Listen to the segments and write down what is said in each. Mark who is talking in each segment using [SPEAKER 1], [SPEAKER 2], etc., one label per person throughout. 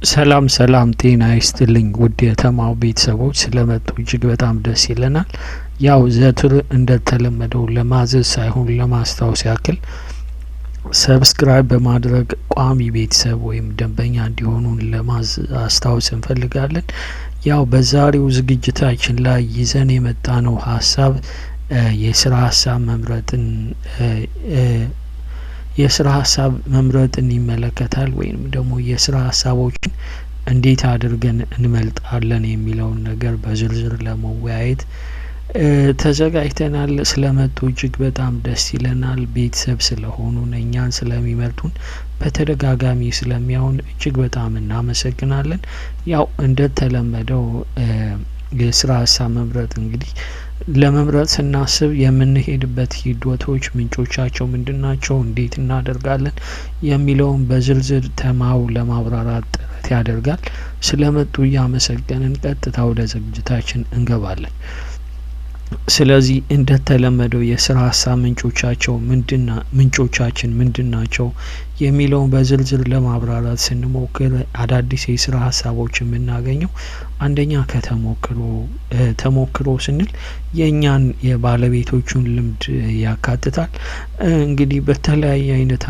[SPEAKER 1] ሰላም ሰላም ጤና ይስጥልኝ ውድ የተማው ቤተሰቦች ስለመጡ እጅግ በጣም ደስ ይለናል። ያው ዘወትር እንደተለመደው ለማዘዝ ሳይሆን ለማስታወስ ያክል ሰብስክራይብ በማድረግ ቋሚ ቤተሰብ ወይም ደንበኛ እንዲሆኑን ለማስታወስ እንፈልጋለን። ያው በዛሬው ዝግጅታችን ላይ ይዘን የመጣነው ሀሳብ የስራ ሀሳብ መምረጥን ይመለከታል ወይም ደግሞ የስራ ሀሳቦችን እንዴት አድርገን እንመልጣለን የሚለውን ነገር በዝርዝር ለመወያየት ተዘጋጅተናል። ስለመጡ እጅግ በጣም ደስ ይለናል። ቤተሰብ ስለሆኑ እኛን ስለሚመርጡን በተደጋጋሚ ስለሚያዩን እጅግ በጣም እናመሰግናለን። ያው እንደተለመደው የስራ ሀሳብ መምረጥ እንግዲህ ለመምረጥ ስናስብ የምንሄድበት ሂደቶች ምንጮቻቸው ምንድናቸው፣ እንዴት እናደርጋለን የሚለውን በዝርዝር ተማው ለማብራራት ጥረት ያደርጋል። ስለመጡ እያመሰገንን ቀጥታ ወደ ዝግጅታችን እንገባለን። ስለዚህ እንደተለመደው የስራ ሀሳብ ምንጮቻችን ምንድናቸው የሚለውን በዝርዝር ለማብራራት ስንሞክር አዳዲስ የስራ ሀሳቦች የምናገኘው አንደኛ ተሞክሮ ስንል የእኛን የባለቤቶቹን ልምድ ያካትታል። እንግዲህ በተለያየ አይነት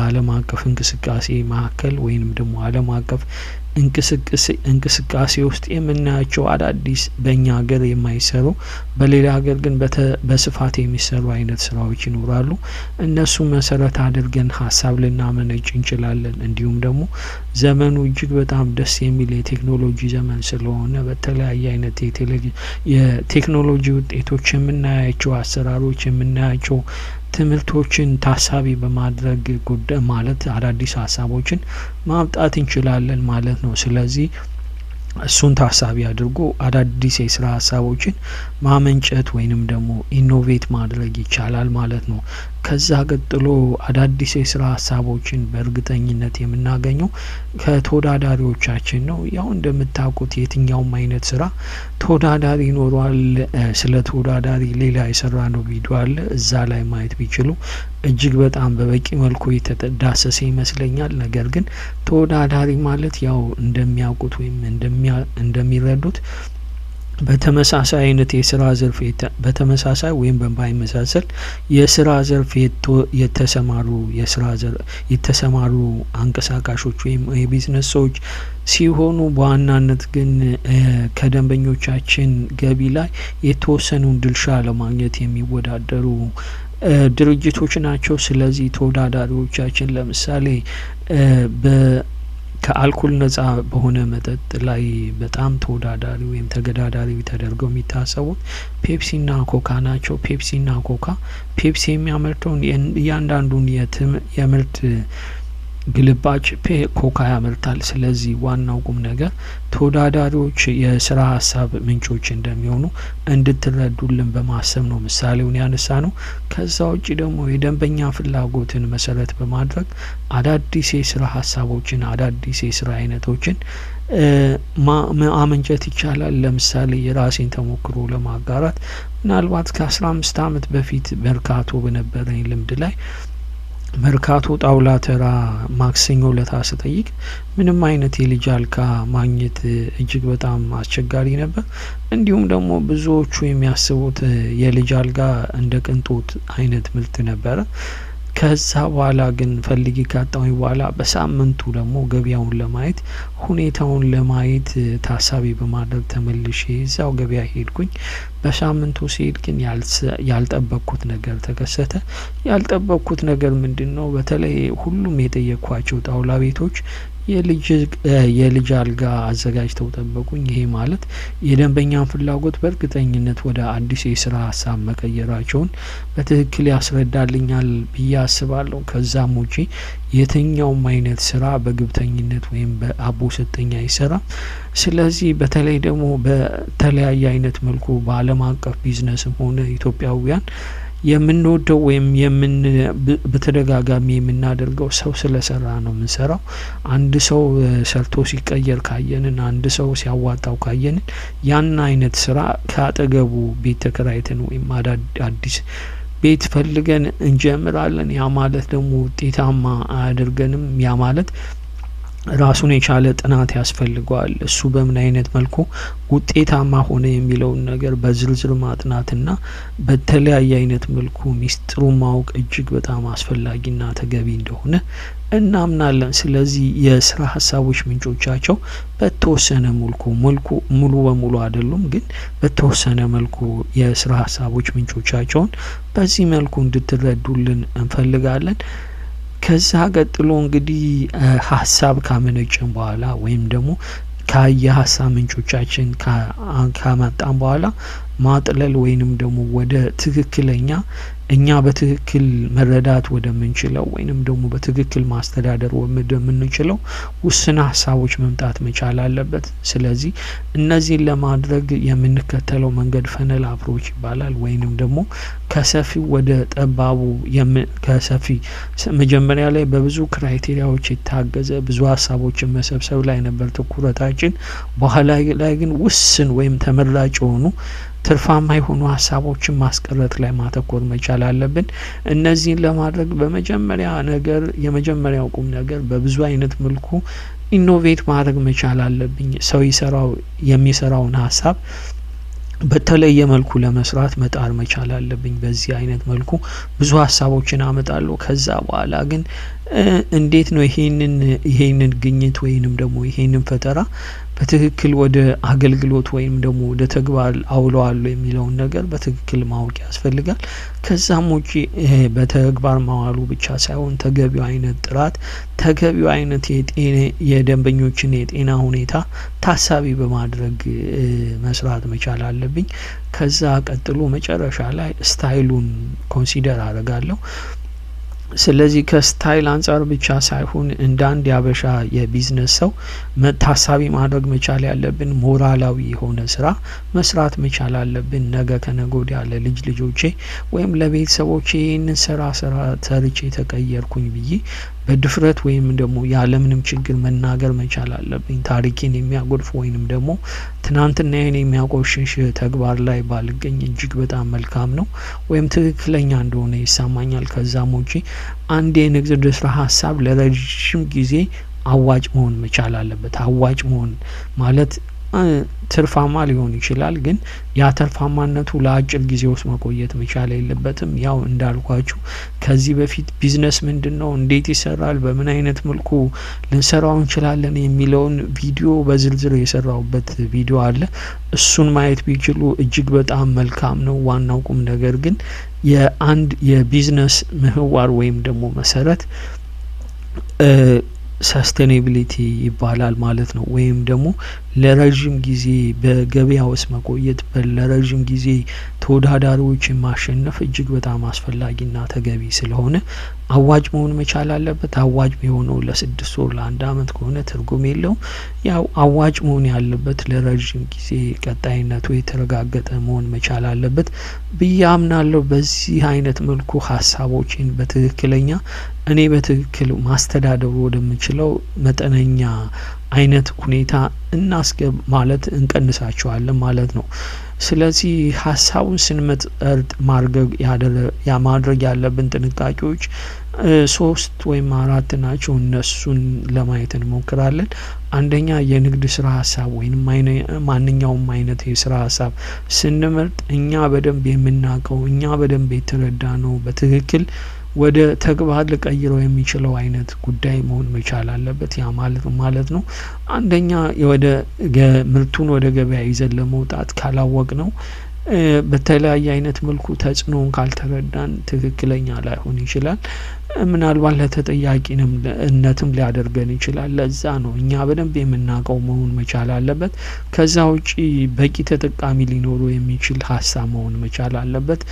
[SPEAKER 1] ዓለም አቀፍ እንቅስቃሴ መካከል ወይንም ደግሞ ዓለም አቀፍ እንቅስቃሴ ውስጥ የምናያቸው አዳዲስ በእኛ ሀገር የማይሰሩ በሌላ ሀገር ግን በስፋት የሚሰሩ አይነት ስራዎች ይኖራሉ። እነሱ መሰረት አድርገን ሀሳብ ልናመነጭ እንችላለን። እንዲሁም ደግሞ ዘመኑ እጅግ በጣም ደስ የሚል የቴክኖሎጂ ዘመን ስለሆነ በተለያየ አይነት የቴክኖሎጂ ውጤቶች የምናያቸው አሰራሮች የምናያቸው ትምህርቶችን ታሳቢ በማድረግ ጉዳይ ማለት አዳዲስ ሀሳቦችን ማምጣት እንችላለን ማለት ነው። ስለዚህ እሱን ታሳቢ አድርጎ አዳዲስ የስራ ሀሳቦችን ማመንጨት ወይንም ደግሞ ኢኖቬት ማድረግ ይቻላል ማለት ነው። ከዛ ቀጥሎ አዳዲስ የስራ ሀሳቦችን በእርግጠኝነት የምናገኘው ከተወዳዳሪዎቻችን ነው። ያው እንደምታውቁት የትኛውም አይነት ስራ ተወዳዳሪ ይኖረዋል። ስለ ተወዳዳሪ ሌላ የሰራነው ቪዲዮ አለ፣ እዛ ላይ ማየት ቢችሉ እጅግ በጣም በበቂ መልኩ የተዳሰሰ ይመስለኛል። ነገር ግን ተወዳዳሪ ማለት ያው እንደሚያውቁት ወይም እንደሚረዱት በተመሳሳይ አይነት የስራ ዘርፍ በተመሳሳይ ወይም በማይመሳሰል የስራ ዘርፍ የተሰማሩ አንቀሳቃሾች ወይም የቢዝነስ ሰዎች ሲሆኑ በዋናነት ግን ከደንበኞቻችን ገቢ ላይ የተወሰኑን ድርሻ ለማግኘት የሚወዳደሩ ድርጅቶች ናቸው። ስለዚህ ተወዳዳሪዎቻችን ለምሳሌ ከአልኮል ነጻ በሆነ መጠጥ ላይ በጣም ተወዳዳሪ ወይም ተገዳዳሪ ተደርገው የሚታሰቡት ፔፕሲና ኮካ ናቸው። ፔፕሲና ኮካ ፔፕሲ የሚያመርተውን እያንዳንዱን የምርት ግልባጭ ኮካ ያመርታል። ስለዚህ ዋናው ቁም ነገር ተወዳዳሪዎች የስራ ሀሳብ ምንጮች እንደሚሆኑ እንድትረዱልን በማሰብ ነው ምሳሌውን ያነሳ ነው። ከዛ ውጭ ደግሞ የደንበኛ ፍላጎትን መሰረት በማድረግ አዳዲስ የስራ ሀሳቦችን አዳዲስ የስራ አይነቶችን ማመንጨት ይቻላል። ለምሳሌ የራሴን ተሞክሮ ለማጋራት ምናልባት ከ15 አመት በፊት መርካቶ በነበረኝ ልምድ ላይ መርካቶ ጣውላ ተራ ማክሰኞ ለታ ስጠይቅ ምንም አይነት የልጅ አልጋ ማግኘት እጅግ በጣም አስቸጋሪ ነበር። እንዲሁም ደግሞ ብዙዎቹ የሚያስቡት የልጅ አልጋ እንደ ቅንጦት አይነት ምርት ነበረ። ከዛ በኋላ ግን ፈልጌ ካጣሁኝ በኋላ በሳምንቱ ደግሞ ገበያውን ለማየት ሁኔታውን ለማየት ታሳቢ በማድረግ ተመልሼ እዛው ገበያ ሄድኩኝ። በሳምንቱ ሲሄድ ግን ያልጠበቅኩት ነገር ተከሰተ። ያልጠበቅኩት ነገር ምንድነው? በተለይ ሁሉም የጠየኳቸው ጣውላ ቤቶች የልጅ አልጋ አዘጋጅተው ጠበቁኝ። ይሄ ማለት የደንበኛን ፍላጎት በእርግጠኝነት ወደ አዲስ የስራ ሀሳብ መቀየራቸውን በትክክል ያስረዳልኛል ብዬ አስባለሁ። ከዛም ውጪ የትኛውም አይነት ስራ በግብተኝነት ወይም በአቦ ሰጠኝ አይሰራም። ስለዚህ በተለይ ደግሞ በተለያየ አይነት መልኩ በዓለም አቀፍ ቢዝነስም ሆነ ኢትዮጵያውያን የምንወደው ወይም በተደጋጋሚ የምናደርገው ሰው ስለሰራ ነው የምንሰራው። አንድ ሰው ሰርቶ ሲቀየር ካየንን፣ አንድ ሰው ሲያዋጣው ካየንን ያን አይነት ስራ ከአጠገቡ ቤት ተከራይተን ወይም አዲስ ቤት ፈልገን እንጀምራለን። ያ ማለት ደግሞ ውጤታማ አያደርገንም። ያ ማለት ራሱን የቻለ ጥናት ያስፈልገዋል። እሱ በምን አይነት መልኩ ውጤታማ ሆነ የሚለውን ነገር በዝርዝር ማጥናትና በተለያየ አይነት መልኩ ሚስጥሩን ማወቅ እጅግ በጣም አስፈላጊና ተገቢ እንደሆነ እናምናለን። ስለዚህ የስራ ሀሳቦች ምንጮቻቸው በተወሰነ መልኩ ሙሉ በሙሉ አይደሉም፣ ግን በተወሰነ መልኩ የስራ ሀሳቦች ምንጮቻቸውን በዚህ መልኩ እንድትረዱልን እንፈልጋለን። ከዛ ቀጥሎ እንግዲህ ሀሳብ ካመነጨን በኋላ ወይም ደግሞ ከየሀሳብ ምንጮቻችን ካመጣን በኋላ ማጥለል ወይንም ደግሞ ወደ ትክክለኛ እኛ በትክክል መረዳት ወደምንችለው ወይንም ደግሞ በትክክል ማስተዳደር ወደምንችለው ውስን ሀሳቦች መምጣት መቻል አለበት። ስለዚህ እነዚህን ለማድረግ የምንከተለው መንገድ ፈነል አፕሮች ይባላል። ወይንም ደግሞ ከሰፊው ወደ ጠባቡ ከሰፊ መጀመሪያ ላይ በብዙ ክራይቴሪያዎች የታገዘ ብዙ ሀሳቦችን መሰብሰብ ላይ ነበር ትኩረታችን። በኋላ ላይ ግን ውስን ወይም ተመራጭ የሆኑ ትርፋማ የሆኑ ሀሳቦችን ማስቀረት ላይ ማተኮር መቻል አለብን። እነዚህን ለማድረግ የመጀመሪያው ቁም ነገር በብዙ አይነት መልኩ ኢኖቬት ማድረግ መቻል አለብኝ። ሰው የሚሰራውን ሀሳብ በተለየ መልኩ ለመስራት መጣር መቻል አለብኝ። በዚህ አይነት መልኩ ብዙ ሀሳቦችን አመጣለሁ። ከዛ በኋላ ግን እንዴት ነው ይሄንን ግኝት ወይንም ደግሞ ይሄንን ፈጠራ በትክክል ወደ አገልግሎት ወይም ደግሞ ወደ ተግባር አውለዋለሁ የሚለውን ነገር በትክክል ማወቅ ያስፈልጋል። ከዛም ውጪ በተግባር ማዋሉ ብቻ ሳይሆን ተገቢው አይነት ጥራት፣ ተገቢው አይነት የደንበኞችን የጤና ሁኔታ ታሳቢ በማድረግ መስራት መቻል አለብኝ። ከዛ ቀጥሎ መጨረሻ ላይ ስታይሉን ኮንሲደር አደርጋለሁ። ስለዚህ ከስታይል አንጻር ብቻ ሳይሆን እንደ አንድ ያበሻ የቢዝነስ ሰው ታሳቢ ማድረግ መቻል ያለብን ሞራላዊ የሆነ ስራ መስራት መቻል አለብን። ነገ ከነገ ወዲያ ልጆቼ ወይም ለቤተሰቦቼ ይህንን ስራ ሰርቼ ተቀየርኩኝ ብዬ በድፍረት ወይም ደግሞ ያለምንም ችግር መናገር መቻል አለብኝ። ታሪኬን የሚያጎድፍ ወይንም ደግሞ ትናንትናዬን የሚያቆሽሽ ተግባር ላይ ባልገኝ እጅግ በጣም መልካም ነው ወይም ትክክለኛ እንደሆነ ይሰማኛል። ከዛም ውጪ አንድ የንግድ ስራ ሀሳብ ለረጅም ጊዜ አዋጭ መሆን መቻል አለበት። አዋጭ መሆን ማለት ትርፋማ ሊሆን ይችላል፣ ግን ያ ትርፋማነቱ ለአጭር ጊዜ ውስጥ መቆየት መቻል የለበትም። ያው እንዳልኳችሁ ከዚህ በፊት ቢዝነስ ምንድነው፣ እንዴት ይሰራል፣ በምን አይነት መልኩ ልንሰራው እንችላለን የሚለውን ቪዲዮ በዝርዝር የሰራውበት ቪዲዮ አለ። እሱን ማየት ቢችሉ እጅግ በጣም መልካም ነው። ዋናው ቁም ነገር ግን የአንድ የቢዝነስ ምህዋር ወይም ደግሞ መሰረት ሰስቴኔቢሊቲ ይባላል ማለት ነው። ወይም ደግሞ ለረጅም ጊዜ በገበያ ውስጥ መቆየት፣ ለረጅም ጊዜ ተወዳዳሪዎችን ማሸነፍ እጅግ በጣም አስፈላጊና ተገቢ ስለሆነ አዋጭ መሆን መቻል አለበት። አዋጭ የሆነው ለ6 ወር ለ1 አመት ከሆነ ትርጉም የለውም። ያው አዋጭ መሆን ያለበት ለረጅም ጊዜ ቀጣይነቱ የተረጋገጠ መሆን መቻል አለበት ብዬ አምናለሁ። በዚህ አይነት መልኩ ሀሳቦችን በትክክለኛ እኔ በትክክል ማስተዳደሩ ወደምችለው መጠነኛ አይነት ሁኔታ እንቀንሳቸዋለን ማለት ነው። ስለዚህ ሀሳቡን ስንመርጥ ማድረግ ያለብን ጥንቃቄዎች 3 ወይም 4 ናቸው። እነሱን ለማየት እንሞክራለን። አንደኛ የንግድ ስራ ሀሳብ ወይም ማንኛውም አይነት የስራ ሀሳብ ስንመርጥ እኛ በደንብ የምናውቀው እኛ በደንብ የተረዳነው በትክክል ወደ ተግባር ሊቀይረው የሚችለው አይነት ጉዳይ መሆን መቻል አለበት። ያ ማለት ነው አንደኛ ምርቱን ወደ ገበያ ይዘን ለመውጣት ካላወቅ ነው በተለያየ አይነት መልኩ ተጽዕኖውን ካልተረዳን ትክክለኛ ላይሆን ይችላል። ምናልባት ለተጠያቂነትም ሊያደርገን ይችላል። ለዛ ነው እኛ በደንብ የምናውቀው መሆን መቻል አለበት። ከዛ ውጪ በቂ ተጠቃሚ ሊኖረው የሚችል ሀሳብ መሆን መቻል አለበት።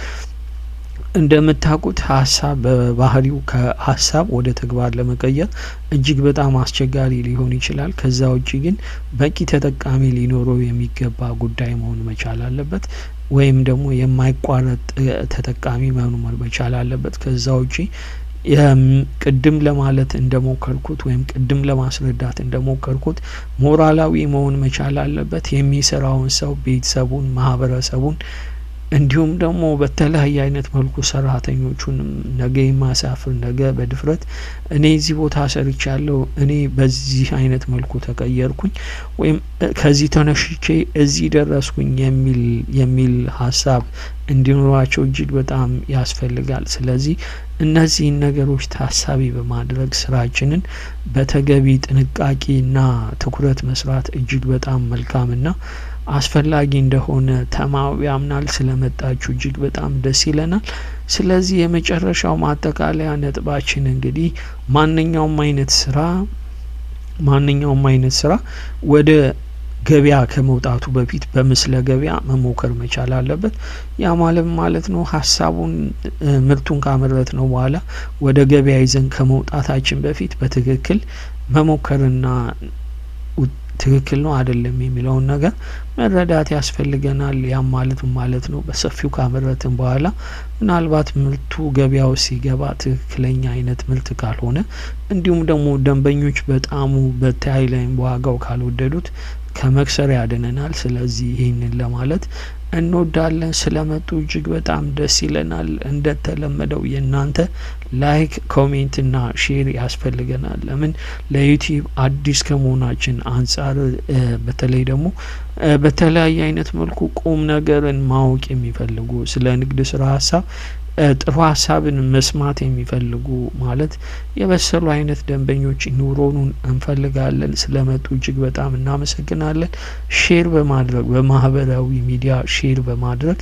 [SPEAKER 1] እንደምታውቁት ሀሳብ በባህሪው ከሀሳብ ወደ ተግባር ለመቀየር እጅግ በጣም አስቸጋሪ ሊሆን ይችላል። ከዛ ውጪ ግን በቂ ተጠቃሚ ሊኖረው የሚገባ ጉዳይ መሆን መቻል አለበት፣ ወይም ደግሞ የማይቋረጥ ተጠቃሚ መሆን መቻል አለበት። ከዛ ውጪ ቅድም ለማለት እንደሞከርኩት ወይም ቅድም ለማስረዳት እንደሞከርኩት ሞራላዊ መሆን መቻል አለበት። የሚሰራውን ሰው፣ ቤተሰቡን፣ ማህበረሰቡን እንዲሁም ደግሞ በተለያየ አይነት መልኩ ሰራተኞቹንም ነገ የማሳፍር ነገ በድፍረት እኔ እዚህ ቦታ ሰርቻለሁ፣ እኔ በዚህ አይነት መልኩ ተቀየርኩኝ ወይም ከዚህ ተነሽቼ እዚህ ደረስኩኝ የሚል ሀሳብ እንዲኖራቸው እጅግ በጣም ያስፈልጋል። ስለዚህ እነዚህን ነገሮች ታሳቢ በማድረግ ስራችንን በተገቢ ጥንቃቄና ትኩረት መስራት እጅግ በጣም መልካምና አስፈላጊ እንደሆነ ተማው ያምናል። ስለመጣችሁ እጅግ በጣም ደስ ይለናል። ስለዚህ የመጨረሻው ማጠቃለያ ነጥባችን እንግዲህ ማንኛውም አይነት ስራ ወደ ገበያ ከመውጣቱ በፊት በምስለ ገበያ መሞከር መቻል አለበት። ያ ማለት ነው ሀሳቡን ምርቱን ካመረት ነው በኋላ ወደ ገበያ ይዘን ከመውጣታችን በፊት በትክክል መሞከርና ትክክል ነው አይደለም የሚለውን ነገር መረዳት ያስፈልገናል። ያም ማለት ነው በሰፊው ካመረትን በኋላ ምናልባት ምርቱ ገበያው ሲገባ ትክክለኛ አይነት ምርት ካልሆነ እንዲሁም ደግሞ ደንበኞች በጣም በታይ ላይ በዋጋው ካልወደዱት ከመክሰር ያድነናል። ስለዚህ ይህንን ለማለት እንወዳለን። ስለመጡ እጅግ በጣም ደስ ይለናል። እንደተለመደው የእናንተ ላይክ፣ ኮሜንትና ሼር ያስፈልገናል። ለምን ለዩቲዩብ አዲስ ከመሆናችን አንጻር በተለይ ደግሞ በተለያየ አይነት መልኩ ቁም ነገርን ማወቅ የሚፈልጉ ስለ ንግድ ስራ ሀሳብ ጥሩ ሀሳብን መስማት የሚፈልጉ ማለት የበሰሉ አይነት ደንበኞች ኑሮኑን እንፈልጋለን። ስለመጡ እጅግ በጣም እናመሰግናለን። ሼር በማድረግ በማህበራዊ ሚዲያ ሼር በማድረግ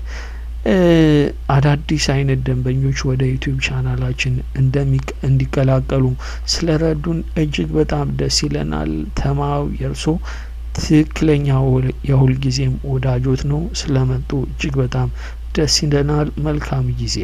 [SPEAKER 1] አዳዲስ አይነት ደንበኞች ወደ ዩቲዩብ ቻናላችን እንዲቀላቀሉ ስለረዱን እጅግ በጣም ደስ ይለናል። ተማው የርሶ ትክክለኛ የሁልጊዜም ወዳጆት ነው። ስለመጡ እጅግ በጣም ደስ ይለናል። መልካም ጊዜ